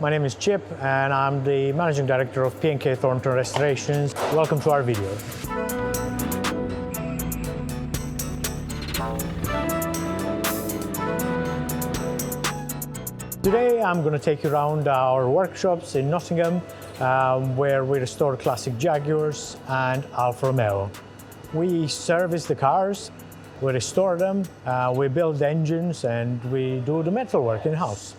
My name is Chip and I'm the Managing Director of P&K Thornton Restorations. Welcome to our video. Today I'm going to take you around our workshops in Nottingham where we restore classic Jaguars and Alfa Romeo. We service the cars, we restore them, we build engines and we do the metalwork in-house.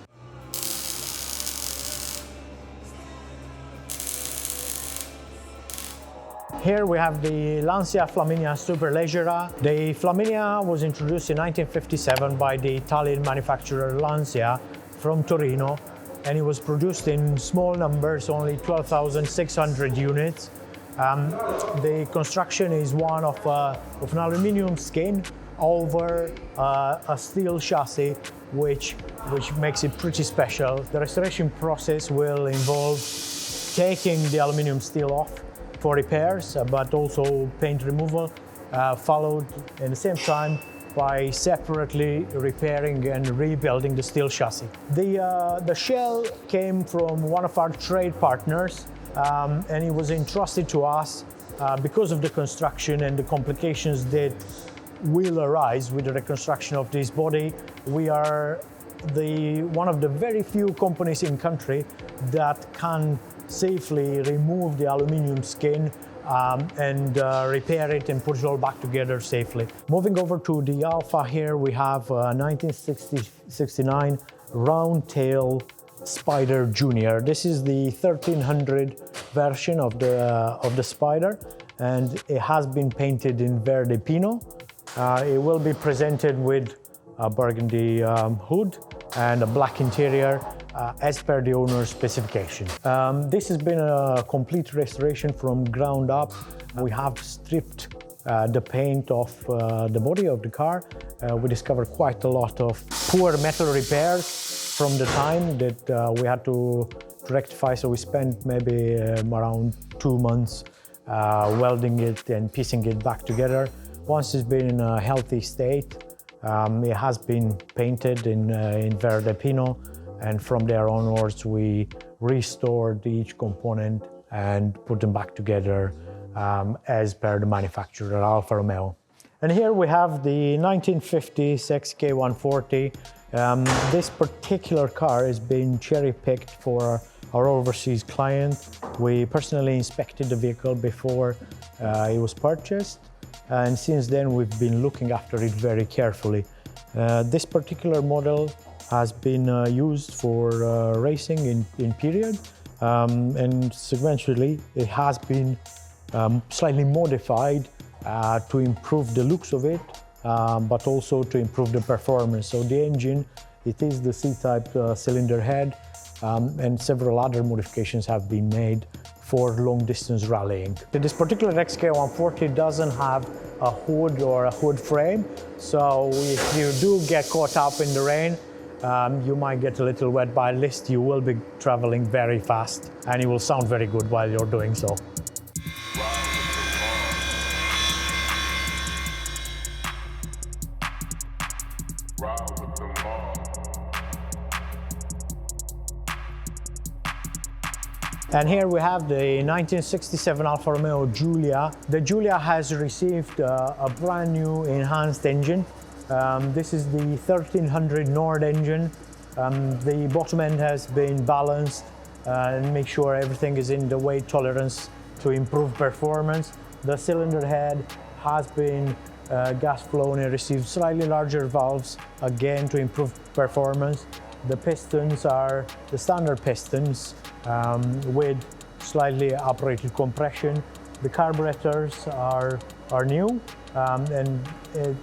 Here we have the Lancia Flaminia Superleggera. The Flaminia was introduced in 1957 by the Italian manufacturer Lancia from Torino, and it was produced in small numbers, only 12,600 units. The construction is one of an aluminium skin over a steel chassis, which makes it pretty special. The restoration process will involve taking the aluminium steel off for repairs, but also paint removal, followed at the same time by separately repairing and rebuilding the steel chassis. The shell came from one of our trade partners, and it was entrusted to us because of the construction and the complications that will arise with the reconstruction of this body. We are one of the very few companies in country that can safely remove the aluminium skin and repair it and put it all back together safely. Moving over to the Alfa, here we have a 1969 round tail Spider Junior. This is the 1300 version of the Spider, and it has been painted in Verde Pino. It will be presented with a burgundy hood and a black interior, as per the owner's specification. This has been a complete restoration from ground up. We have stripped the paint off the body of the car. We discovered quite a lot of poor metal repairs from the time that we had to rectify, so we spent maybe around 2 months welding it and piecing it back together. Once it's been in a healthy state, it has been painted in Verde Pino, and from there onwards we restored each component and put them back together as per the manufacturer, Alfa Romeo. And here we have the 1950 XK140. This particular car has been cherry-picked for our overseas client. We personally inspected the vehicle before it was purchased, and since then we've been looking after it very carefully. This particular model has been used for racing in period, and sequentially it has been slightly modified to improve the looks of it, but also to improve the performance. So the engine, it is the C-type cylinder head, and several other modifications have been made for long-distance rallying. This particular XK140 doesn't have a hood or a hood frame, so if you do get caught up in the rain, you might get a little wet, but at least you will be traveling very fast and it will sound very good while you're doing so. And here we have the 1967 Alfa Romeo Giulia. The Giulia has received a brand new enhanced engine. This is the 1300 Nord engine. The bottom end has been balanced and make sure everything is in the weight tolerance to improve performance. The cylinder head has been gas flown and received slightly larger valves, again to improve performance. The pistons are the standard pistons with slightly operated compression. The carburettors are new, and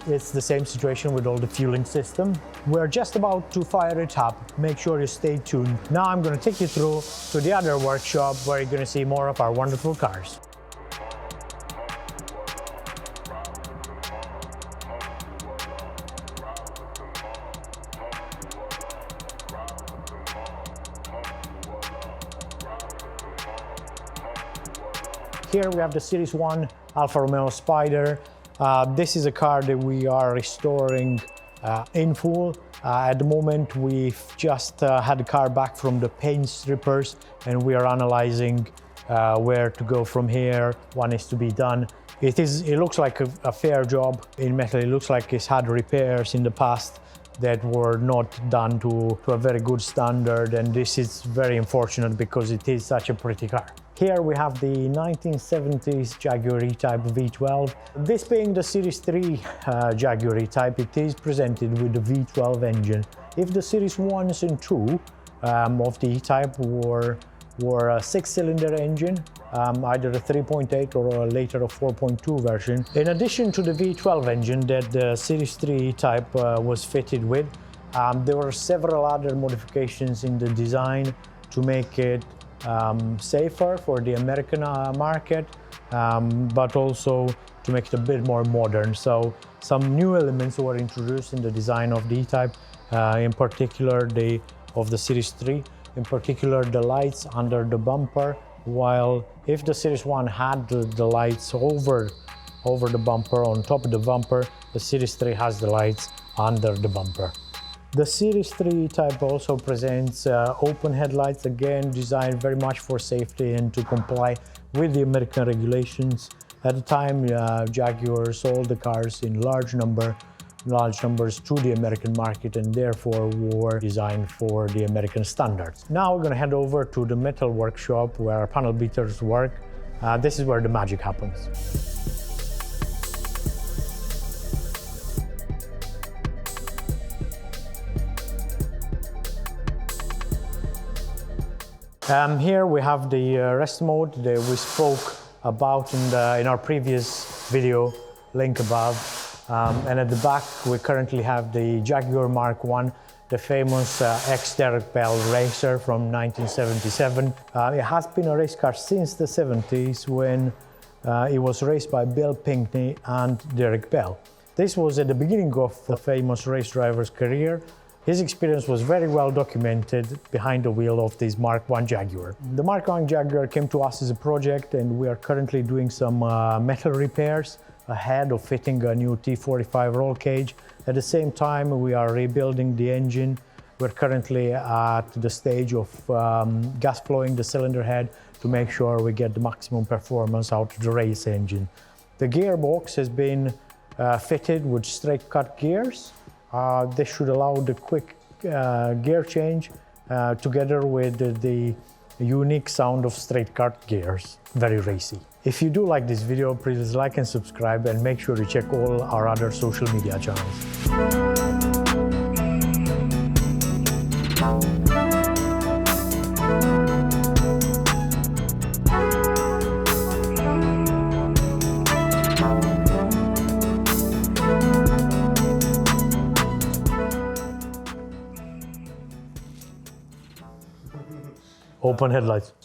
it's the same situation with all the fueling system. We're just about to fire it up. Make sure you stay tuned. Now I'm going to take you through to the other workshop where you're going to see more of our wonderful cars. Here we have the Series 1 Alfa Romeo Spider. This is a car that we are restoring in full. At the moment, we've just had the car back from the paint repairs, and we are analyzing where to go from here, what needs to be done. It looks like a fair job in metal. It looks like it's had repairs in the past that were not done to a very good standard, and this is very unfortunate because it is such a pretty car. Here we have the 1970s Jaguar E-Type V12. This being the Series 3 Jaguar E-Type, it is presented with the V12 engine. If the Series 1s and 2 of the E-Type were a 6-cylinder engine, either a 3.8 or later a 4.2 version. In addition to the V12 engine that the Series 3 E-Type was fitted with, there were several other modifications in the design to make it safer for the American market, but also to make it a bit more modern. So some new elements were introduced in the design of the E-Type, in particular of the Series 3, in particular the lights under the bumper, while if the Series 1 had the lights over the bumper, on top of the bumper, the Series 3 has the lights under the bumper. The Series 3 Type also presents open headlights, again designed very much for safety and to comply with the American regulations. At the time, Jaguar sold the cars in large numbers to the American market, and therefore were designed for the American standards. Now we're going to head over to the metal workshop where our panel beaters work. This is where the magic happens. Here we have the Restomod that we spoke about in our previous video, link above. And at the back we currently have the Jaguar Mk1, the famous ex-Derek Bell racer from 1977. It has been a race car since the 70s when it was raced by Bill Pinkney and Derek Bell. This was at the beginning of the famous race driver's career. His experience was very well documented behind the wheel of this Mk1 Jaguar. The Mk1 Jaguar came to us as a project, and we are currently doing some metal repairs ahead of fitting a new T45 roll cage. At the same time, we are rebuilding the engine. We're currently at the stage of gas flowing the cylinder head to make sure we get the maximum performance out of the race engine. The gearbox has been fitted with straight cut gears. This should allow the quick gear change together with the unique sound of straight cut gears. Very racy. If you do like this video, please like and subscribe, and make sure to check all our other social media channels. Open headlights.